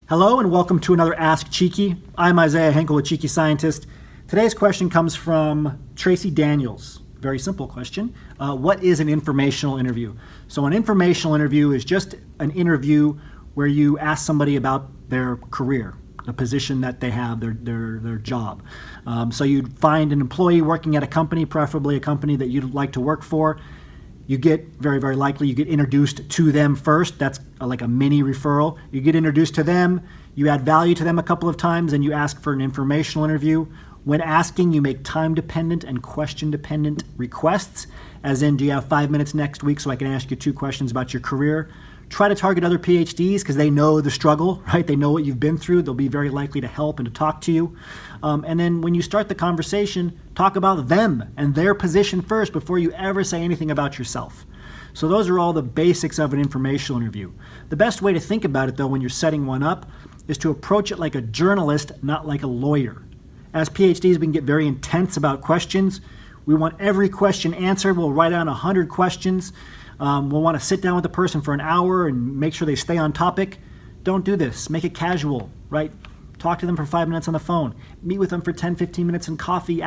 Hello and welcome to another Ask Cheeky. I'm Isaiah Henkel, a Cheeky Scientist. Today's question comes from Tracy Daniels. Very simple question. What is an informational interview? So an informational interview is just an interview where you ask somebody about their career, the position that they have, their job. So you'd find an employee working at a company, preferably a company that you'd like to work for. You get, very likely, you get introduced to them first. That's like a mini referral. You get introduced to them, you add value to them a couple of times, and you ask for an informational interview. When asking, you make time-dependent and question-dependent requests, as in, do you have 5 minutes next week so I can ask you 2 questions about your career? Try to target other PhDs because they know the struggle, right? They know what you've been through. They'll be very likely to help and to talk to you. And then when you start the conversation, talk about them and their position first before you ever say anything about yourself. So those are all the basics of an informational interview. The best way to think about it, though, when you're setting one up is to approach it like a journalist, not like a lawyer. As PhDs, we can get very intense about questions. We want every question answered. We'll write down 100 questions. We'll want to sit down with the person for an hour and make sure they stay on topic. Don't do this. Make it casual, right? Talk to them for 5 minutes on the phone. Meet with them for 10, 15 minutes in coffee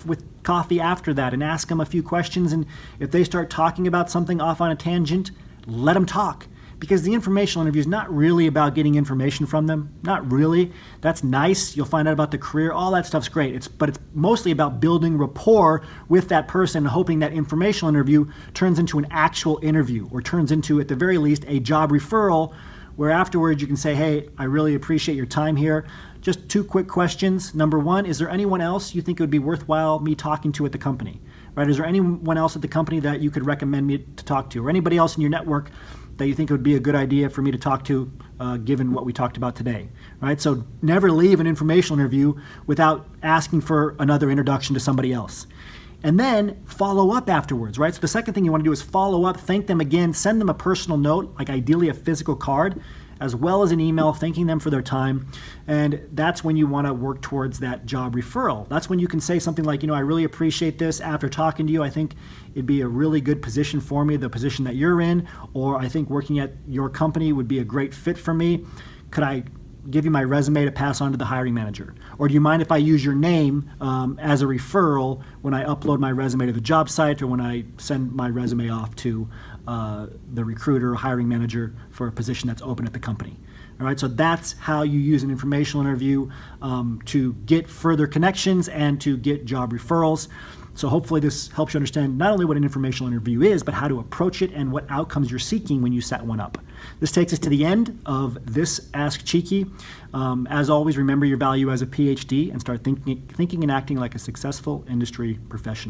with coffee after that and ask them a few questions. And if they start talking about something off on a tangent, let them talk. Because the informational interview is not really about getting information from them. Not really. That's nice. You'll find out about the career. All that stuff's great. But it's mostly about building rapport with that person and hoping that informational interview turns into an actual interview or turns into, at the very least, a job referral where afterwards you can say, hey, I really appreciate your time here. Just 2 quick questions. Number 1, is there anyone else you think it would be worthwhile me talking to at the company? Right? Is there anyone else at the company that you could recommend me to talk to, or anybody else in your network that you think it would be a good idea for me to talk to, given what we talked about today, right? So never leave an informational interview without asking for another introduction to somebody else. And then follow up afterwards, right? So the second thing you want to do is follow up, thank them again, send them a personal note, like ideally a physical card, as well as an email thanking them for their time. And that's when you want to work towards that job referral. That's when you can say something like, I really appreciate this. After talking to you, I think it'd be a really good position for me, the position that you're in, or I think working at your company would be a great fit for me. Could I give you my resume to pass on to the hiring manager? Or do you mind if I use your name as a referral when I upload my resume to the job site or when I send my resume off to the recruiter or hiring manager for a position that's open at the company? All right, so that's how you use an informational interview to get further connections and to get job referrals. So hopefully this helps you understand not only what an informational interview is, but how to approach it and what outcomes you're seeking when you set one up. This takes us to the end of this Ask Cheeky. As always, remember your value as a PhD and start thinking and acting like a successful industry professional.